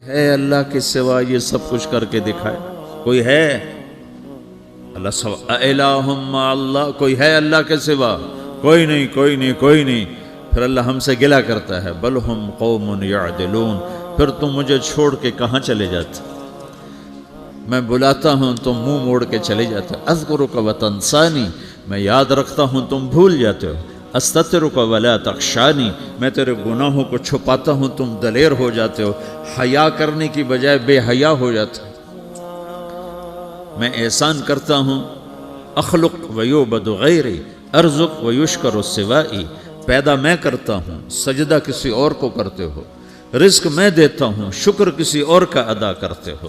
ہے اللہ کے سوا یہ سب کچھ کر کے دکھائے؟ کوئی ہے اللہ سوا الہم اللہ؟ کوئی ہے اللہ کے سوا؟ کوئی نہیں، کوئی نہیں، کوئی نہیں۔ پھر اللہ ہم سے گلہ کرتا ہے، بل ہم قوم یعدلون، پھر تم مجھے چھوڑ کے کہاں چلے جاتے؟ میں بلاتا ہوں تم منہ موڑ کے چلے جاتے ہو۔ اذکرک وتنسانی، میں یاد رکھتا ہوں تم بھول جاتے ہو۔ استترک ولا تخشانی، میں تیرے گناہوں کو چھپاتا ہوں تم دلیر ہو جاتے ہو، حیا کرنے کی بجائے بے حیا ہو جاتے ہو۔ میں احسان کرتا ہوں، اخلق ویعبد غیری، ارزق ویشکر سوائی، پیدا میں کرتا ہوں، سجدہ کسی اور کو کرتے ہو، رزق میں دیتا ہوں، شکر کسی اور کا ادا کرتے ہو۔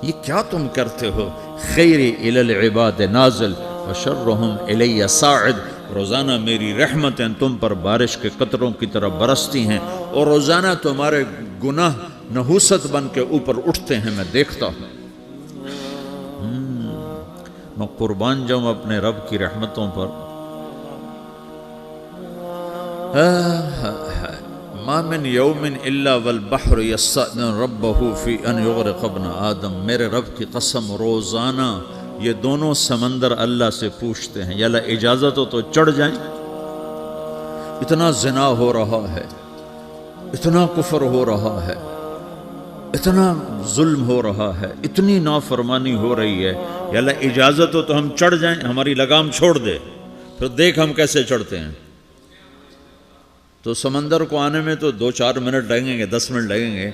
یہ کیا تم کرتے ہو؟ خیری الی العباد نازل وشرہم الی صاعد، روزانہ میری رحمتیں تم پر بارش کے قطروں کی طرح برستی ہیں، اور روزانہ تمہارے گناہ نحوست بن کے اوپر اٹھتے ہیں، میں دیکھتا ہوں۔ میں قربان جاؤں اپنے رب کی رحمتوں پر۔ ما من یوم الا والبحر یستأذن ربہ فی ان یغرق ابن آدم، میرے رب کی قسم روزانہ یہ دونوں سمندر اللہ سے پوچھتے ہیں، یا اللہ اجازت ہو تو چڑھ جائیں۔ اتنا زنا ہو رہا ہے، اتنا کفر ہو رہا ہے، اتنا ظلم ہو رہا ہے، اتنی نافرمانی ہو رہی ہے، یا اللہ اجازت ہو تو ہم چڑھ جائیں، ہماری لگام چھوڑ دے، پھر دیکھ ہم کیسے چڑھتے ہیں۔ تو سمندر کو آنے میں تو 2-4 منٹ لگیں گے، 10 منٹ لگیں گے۔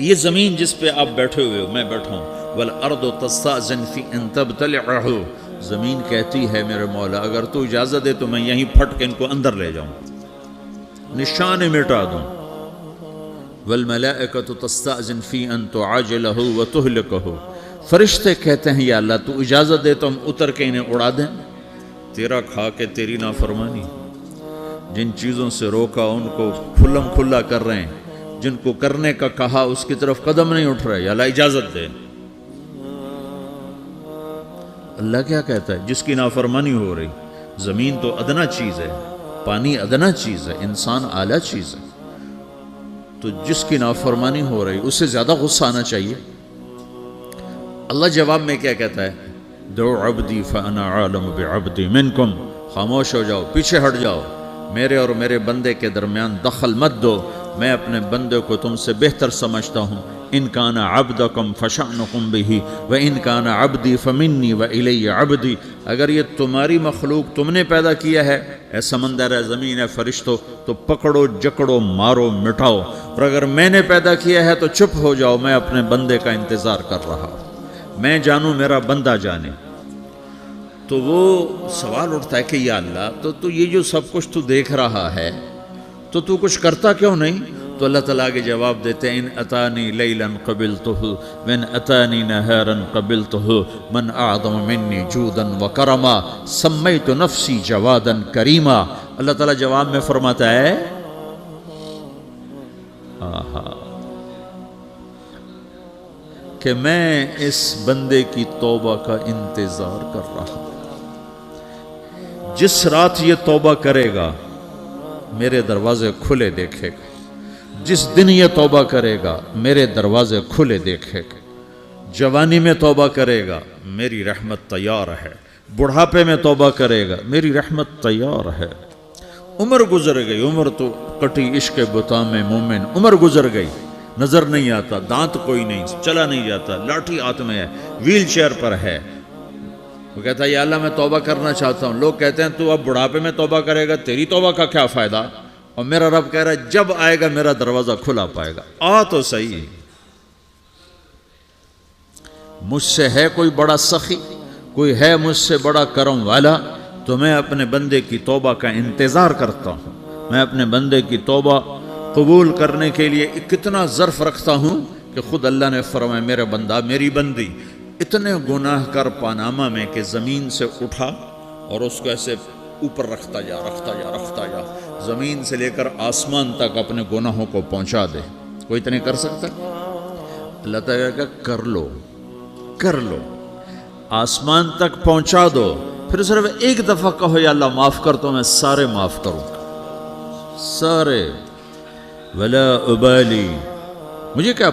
یہ زمین جس پہ آپ بیٹھے ہوئے ہو، میں بیٹھا ہوں، والارض تستأذن فی ان تبتلعہ، زمین کہتی ہے میرے مولا اگر تو اجازت دے تو میں یہیں پھٹ کے ان کو اندر لے جاؤں، نشان مٹا دوں۔ والملائکۃ تستأذن فی ان تعاجلہ وتہلکہ، فرشتے کہتے ہیں یا اللہ تو اجازت دے تو ہم اتر کے انہیں اڑا دیں۔ تیرا کھا کے تیری نافرمانی، جن چیزوں سے روکا ان کو کھلم کھلا کر رہے ہیں، جن کو کرنے کا کہا اس کی طرف قدم نہیں اٹھ رہے، یا اللہ اجازت دے۔ اللہ کیا کہتا ہے؟ جس کی نافرمانی ہو رہی، زمین تو ادنا چیز ہے، پانی ادنا چیز ہے، انسان اعلیٰ چیز ہے، تو جس کی نافرمانی ہو رہی اس سے زیادہ غصہ آنا چاہیے۔ اللہ جواب میں کیا کہتا ہے؟ دعو عبدی فانا عالم بعبدی منکم، خاموش ہو جاؤ، پیچھے ہٹ جاؤ، میرے اور میرے بندے کے درمیان دخل مت دو، میں اپنے بندے کو تم سے بہتر سمجھتا ہوں۔ ان کان عبدکم فشأنکم بہ وان کان عبدی فمنی والی عبدی، اگر یہ تمہاری مخلوق تم نے پیدا کیا ہے، اے سمندر ہے، زمین ہے، فرشتوں، تو پکڑو جکڑو مارو مٹاؤ، اور اگر میں نے پیدا کیا ہے تو چپ ہو جاؤ، میں اپنے بندے کا انتظار کر رہا ہوں، میں جانوں میرا بندہ جانے۔ تو وہ سوال اٹھتا ہے کہ یا اللہ تو یہ جو سب کچھ تو دیکھ رہا ہے تو کچھ کرتا کیوں نہیں؟ تو اللہ تعالیٰ کے جواب دیتے ہیں، ان اتانی لیلا قبلتہ وان اتانی نہارا قبلتہ من اعظم منی جودا وکرما سمیت نفسی جوادا کریما۔ اللہ تعالیٰ جواب میں فرماتا ہے کہ میں اس بندے کی توبہ کا انتظار کر رہا ہوں، جس رات یہ توبہ کرے گا میرے دروازے کھلے دیکھے گا، جس دن یہ توبہ کرے گا میرے دروازے کھلے دیکھے گا، جوانی میں توبہ کرے گا میری رحمت تیار ہے، بڑھاپے میں توبہ کرے گا میری رحمت تیار ہے۔ عمر گزر گئی، عمر تو کٹی عشق بتاں میں مومن، عمر گزر گئی، نظر نہیں آتا، دانت کوئی نہیں، چلا نہیں جاتا، لاٹھی ہاتھ میں ہے، ویل چیئر پر ہے۔ وہ کہتا ہے یا اللہ میں توبہ کرنا چاہتا ہوں۔ لوگ کہتے ہیں تو اب بڑھاپے میں توبہ کرے گا، تیری توبہ کا کیا فائدہ؟ اور میرا رب کہہ رہا ہے جب آئے گا میرا دروازہ کھلا پائے گا، آ تو صحیح۔ مجھ سے ہے کوئی بڑا سخی، کوئی ہے مجھ سے بڑا کرم والا، تو میں اپنے بندے کی توبہ کا انتظار کرتا ہوں، میں اپنے بندے کی توبہ قبول کرنے کے لیے کتنا ظرف رکھتا ہوں کہ خود اللہ نے فرمایا میرے بندہ میری بندی اتنے گناہ کر پاناما میں کہ زمین سے اٹھا اور اس کو ایسے اوپر رکھتا جا رکھتا جا رکھتا جا، زمین سے لے کر آسمان تک اپنے گناہوں کو پہنچا دے۔ کوئی تو نہیں کر سکتا؟ اللہ تعالیٰ کہ کر لو، کر لو، آسمان تک پہنچا دو، پھر صرف ایک دفعہ کہو یا اللہ معاف کر تو میں سارے معاف کروں، سارے، ولا ابالی، مجھے کیا